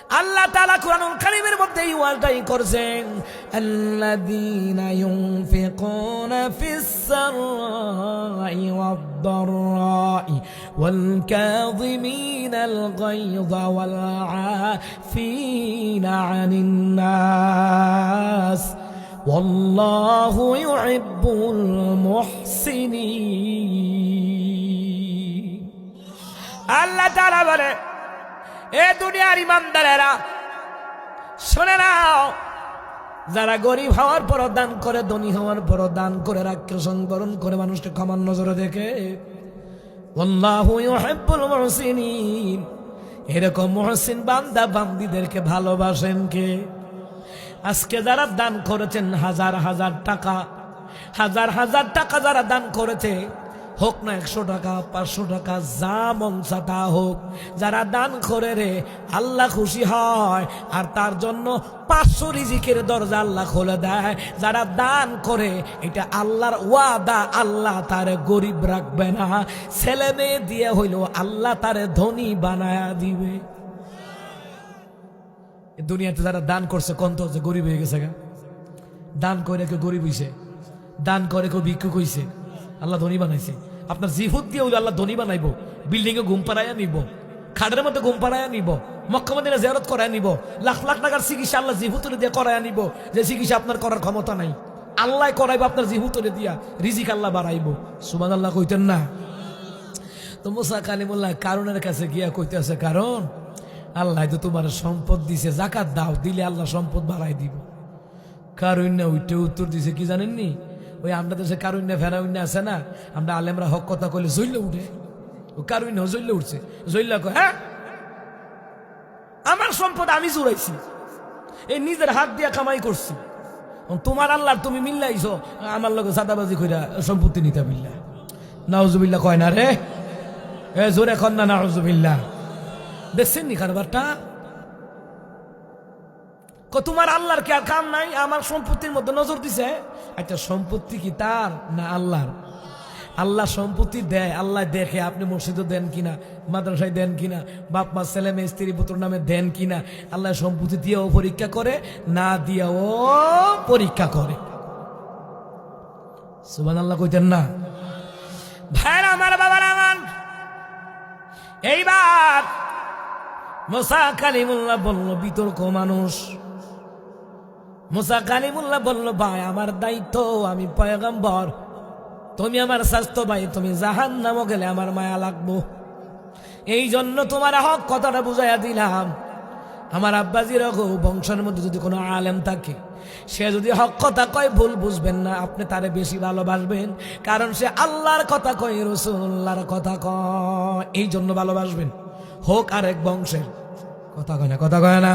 আল্লাহ তাআলা কুরআনুল কারীমের মধ্যে এই ওয়াজটাই করছেন, আল্লাযীনা ইউনফিকুনা ফিস সাররাই ওয়াদ দাররাই ওয়াল কাযিমিনাল গায়যা ওয়াল আফিনা আনিন নাস ওয়াল্লাহু ইউহিব্বুল মুহসিনিন। আল্লাহ তাআলা বলে, এ দুনিয়ার ইমানদারেরা শুনে নাও, যারা গরিব হওয়ার পর দান করে, ধনী হওয়ার পর দান করে, রাষ্ট্র সংবরণ করে, মানুষকে ক্ষমার নজরে দেখে, আল্লাহু ইউহিব্বুল মুহসিনিন, এরকম মুহসিন বান্দা বান্দীদেরকে ভালোবাসেন কে? আজকে যারা দান করেছেন হাজার হাজার টাকা, হাজার হাজার টাকা যারা দান করেছে, হোক না 100 টাকা 500 টাকা, যা মন চায় তা হোক, যারা দান করে রে আল্লাহ খুশি হয়, আর তার জন্য 500 রিজিকের দরজা আল্লাহ খুলে দেয়। যারা দান করে, এটা আল্লাহর ওয়াদা, আল্লাহ তারে গরিব রাখবে না, ছেলে মেয়ে দিয়ে হইলো আল্লাহ তারে ধনী বানায়া দিবে। দুনিয়াতে যারা দান করছে কোন তো যে গরিব হয়ে গেছে গা? দান করে কেউ গরিব হইছে, দান করে কেউ ভিক্ষুক হইছে, আল্লাহ ধনী বানাইছে। আপনার জিহুদ দিয়ে হইলো আল্লাহ ধনী বানাইবো, বিল্ডিং এ ঘুম পাড়াইয়া নিব, খাটের মধ্যে ঘুম পাড়াইয়া নিব, মক্কা মদিনা জিয়ারত করায় নিব, লাখ লাখ টাকার চিকিৎসা আল্লাহ জিহুতুরে দিয়ে করাইয়া নিব, যে চিকিৎসা আপনার করার ক্ষমতা নাই, আল্লাহ করাইবো আপনার জিহুতুরে দিয়া, রিজিক আল্লাহ বাড়াইবো। সুবহানাল্লাহ কইতেন না? তো মুসা কালিমুল্লাহ কারণের কাছে গিয়া কইতেছে, কারণ আল্লাহ তো তোমার সম্পদ দিছে, জাকাত দাও, দিলে আল্লাহ সম্পদ বাড়াই দিব। কারুন্যা উঠে উত্তর দিছে কি জানেননি? ওই আমরা দেশে কারুন্যা ফেরাউন্যা আছে না, আমরা আলেমরা হক কথা কইলে জইলে উঠে, ও কারুন্যা জইলে উঠছে, জইলা কয়, হ্যাঁ আমার সম্পদ আমি জুড়াইছি, এই নিজের হাত দিয়া কামাই করছি, তোমার আল্লাহ তুমি মিল্লাইছো আমার লগে সাদাবাজি কইরা সম্পত্তি নিতে বিল্লাহ। নাউজুবিল্লাহ কয় না রে, এ জোরে কন না নাউজুবিল্লাহ। দেখছেন নি কারবারটা? তোমার আল্লাহর কি আর কাম নাই? আমার সম্পত্তির মধ্যে নজর দিছে। একটা সম্পত্তি কি তার না আল্লাহর? আল্লাহ সম্পত্তি দেয়, আল্লাহ দেখে আপনি মসজিদে দেন কিনা, মাদ্রাসায় দেন কিনা, বাপ মা ছেলে মেয়ে স্ত্রী পুত্র নামে দেন কিনা। আল্লাহ সম্পত্তি দিয়েও পরীক্ষা করে, না দিয়েও পরীক্ষা করে। সুবহানাল্লাহ কইতেন না? ভাইরা আমার, বাবার আমার, এইবার মুসা কালিমুল্লাহ বলল, বিতর্ক মানুষ, মুসা কালিমুল্লাহ বলল, ভাই আমার দায়িত্ব, আমি পয়গম্বর, তুমি আমার স্বাস্থ্য ভাই, তুমি জাহান্নামে গেলে আমার মায়া লাগবো, এই জন্য তোমার হক কথাটা বুঝাইয়া দিলাম। আমার আব্বাজির বংশের মধ্যে যদি কোনো আলেম থাকে, সে যদি হক কথা কয়, ভুল বুঝবেন না, আপনি তারে বেশি ভালোবাসবেন, কারণ সে আল্লাহর কথা কয়, রাসূলুল্লাহর কথা কয়, এই জন্য ভালোবাসবেন। হোক আরেক বংশের, কথা কয় না, কথা কয় না।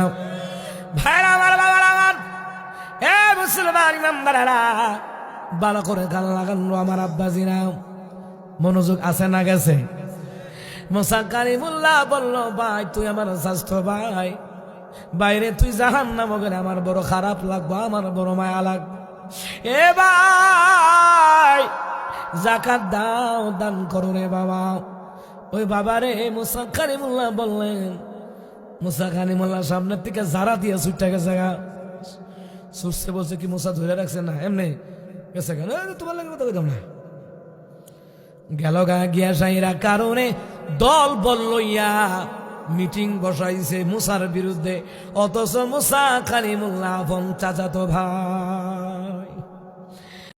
ভাইরা আমার, বাবার আমার, এ মুসলমান ইমানদারেরা, ভালো করে গান লাগানো আমার আব্বাজিরা, মনোযোগ আছে না গেছে? মুসা কালিমুল্লাহ বলল, ভাই তুই আমার স্বাস্থ্য ভাই, বাইরে তুই জাহান্নামে গেলে আমার বড় খারাপ লাগবে, আমার বড় মায়া লাগবে। এ ভাই যাকাত দাও, দান করো রে বাবা। ওই বাবা রে মুসা কালিমুল্লাহ বললেন, মুসা কালিমুল্লাহ সামনের থেকে ঝাড়া দিয়ে ছুটে গেছে গা। ছুটছে বলছে কি মুসা ধরে রাখছে না, এমনি গেছে কেন, তোমার লাগে কথা কইতাম না। গেল গা গিয়া সাইরা কারণে দল বল লইয়া মিটিং বসাইছে মুসার বিরুদ্ধে, অথচ মুসা কালিমুল্লাহ আপন চাচাতো ভাই।